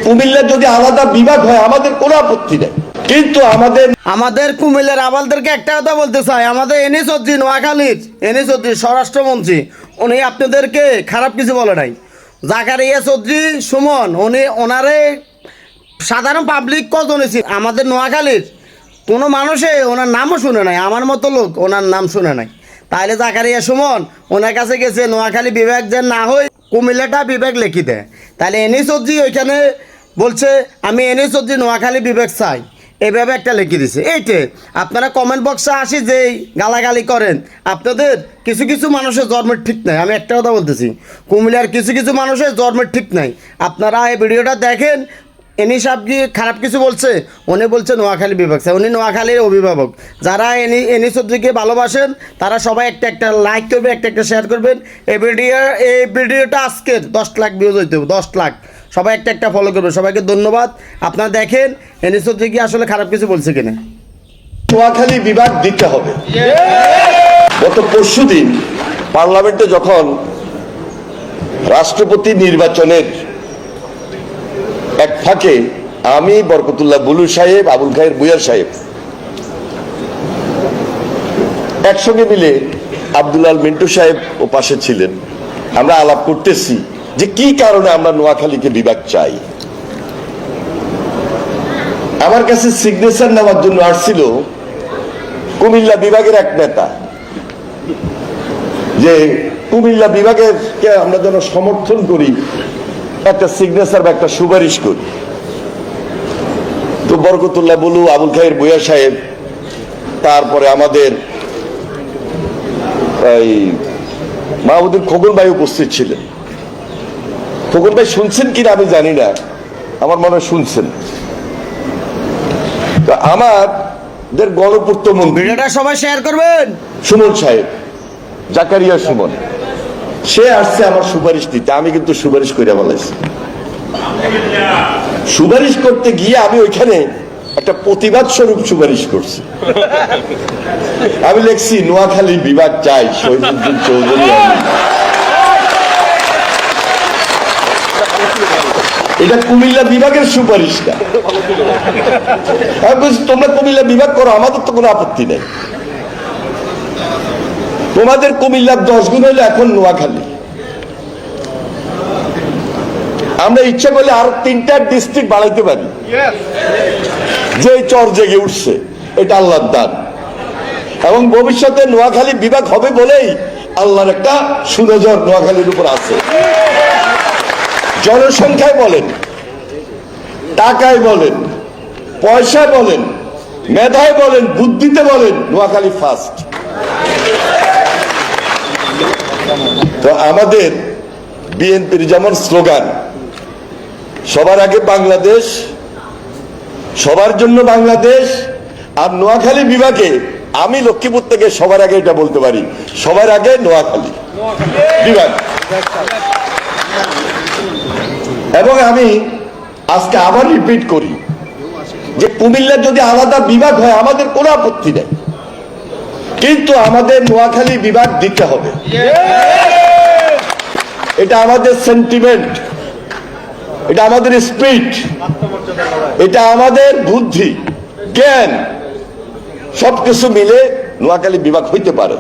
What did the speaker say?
কুমিল্লা যদি আলাদা বিভাগ হয় আমাদের কোনো আপত্তি নেই, কিন্তু আমাদের কুমিল্লার আবালদেরকে একটা কথা বলতে চাই, আমাদের এনএস চৌধুরী নোয়াখালীর এনএস চৌধুরী স্বরাষ্ট্রমন্ত্রী, উনি আপনাদেরকে খারাপ কিছু বলে নাই। জাকারিয়া চৌধুরী সুমন ওনারে সাধারণ পাবলিক কজন হয়েছে আমাদের নোয়াখালীর কোনো মানুষে ওনার নামও শুনে নাই, আমার মতো লোক ওনার নাম শুনে নাই। তাহলে জাকারিয়া সুমন ওনার কাছে গেছে নোয়াখালী বিভাগ যে না হয় কুমিল্লাটা বিভাগ লিখি দেয়। তাহলে এনএস চৌধুরী ওইখানে বলছে আমি এনএস চৌধুরী নোয়াখালী বিভাগ চাই, এইভাবে একটা লিখে দিছে। এইটে আপনারা কমেন্ট বক্সে আসি যেই গালাগালি করেন, আপনাদের কিছু কিছু মানুষের জন্মের ঠিক নাই। আমি একটা কথা বলতেছি, কুমিল্লার কিছু কিছু মানুষের জন্মের ঠিক নাই। আপনারা এই ভিডিওটা দেখেন, এনি সাহেব কি খারাপ কিছু বলছে? উনি বলছে নোয়াখালী বিভাগ চাই, উনি নোয়াখালীর অভিভাবক। যারা এনি চৌধুরীকে ভালোবাসেন তারা সবাই একটা একটা লাইক করবে, একটা একটা শেয়ার করবেন। এই ভিডিওটা আজকের 10 লাখ ভিউজ হইতে হবে, 10 লাখ। সবাই একটা একটা ফলো করবে। সবাইকে ধন্যবাদ। আপনারা দেখেন এনি চৌধুরী কি আসলে খারাপ কিছু বলছে কিনা। নোয়াখালী বিভাগ দিতে হবে। গত পরশুদিন পার্লামেন্টে যখন রাষ্ট্রপতি নির্বাচনের এক ফাঁকে আমি, বরকতুল্লাহ বুলু সাহেব, আবুল খায়ের বুয়ার সাহেব একসঙ্গে মিলে, আব্দুল্লাহ মিন্টু সাহেব ও পাশে ছিলেন, আমরা আলাপ করতেছি যে কি কারণে আমরা নোয়াখালীকে বিভাগ চাই। আমার কাছে সিগনেচার নেওয়ার জন্য আসছিল কুমিল্লা বিভাগের এক নেতা, যে কুমিল্লা বিভাগের কে আমরা যেন সমর্থন করি, একটা সিগনেচার বা একটা সুপারিশ করি। তো বরকতুল্লাহ বুলু, আবুল খায়ের বুয়া সাহেব, তারপরে আমাদের মাহমুদুল খোকন ভাই উপস্থিত ছিলেন। খোকন ভাই শুনছেন কিনা আমি জানি না, আমার মনে হয় শুনছেন। তো আমাদের গণপূর্ত মন্ত্রী, ভিডিওটা সবাই শেয়ার করবেন, সুমন সাহেব, জাকারিয়া সুমন, সে আসছে আমার সুপারিশ দিতে। আমি কিন্তু সুপারিশ করে বলেছি, সুপারিশ করতে গিয়ে আমি ওইখানে একটা প্রতিবাদ স্বরূপ সুপারিশ করছি। আমি লিখছি নোয়াখালী বিভাগ চাই, শহীদুদ্দিন চৌধুরী। এটা কুমিল্লা বিভাগের সুপারিশ না। আমি বলছি তোমরা কুমিল্লা বিভাগ করো, আমাদের তো কোনো আপত্তি নেই। তোমাদের কুমিল্লার 10 গুণ হইলে এখন নোয়াখালী। আমরা ইচ্ছা করলে আরো 3টা ডিস্ট্রিক্ট বাড়াইতে পারি। যে চর জেগে উঠছে, এটা আল্লাহর দান, এবং ভবিষ্যতে নোয়াখালী বিভাগ হবে বলেই আল্লাহর একটা সুনজর নোয়াখালীর উপর আছে। জনসংখ্যায় বলেন, টাকায় বলেন, পয়সায় বলেন, মেধায় বলেন, বুদ্ধিতে বলেন, নোয়াখালী ফার্স্ট। তো আমাদের বিএনপির যেমন স্লোগান, সবার আগে বাংলাদেশ, সবার জন্য বাংলাদেশ, আর নোয়াখালী বিভাগে আমি লক্ষ্মীপুর থেকে সবার আগে এটা বলতে পারি, সবার আগে নোয়াখালী বিভাগ। এবং আমি আজকে আবার রিপিট করি যে কুমিল্লা যদি আলাদা বিভাগ হয় আমাদের কোনো আপত্তি নেই, কিন্তু আমাদের নোয়াখালী বিভাগ দিতে হবে। এটা আমাদের সেন্টিমেন্ট, এটা আমাদের স্পিরিট, এটা আমাদের বুদ্ধি, জ্ঞান, সবকিছু মিলে নোয়াখালী বিভাগ হইতে পারে।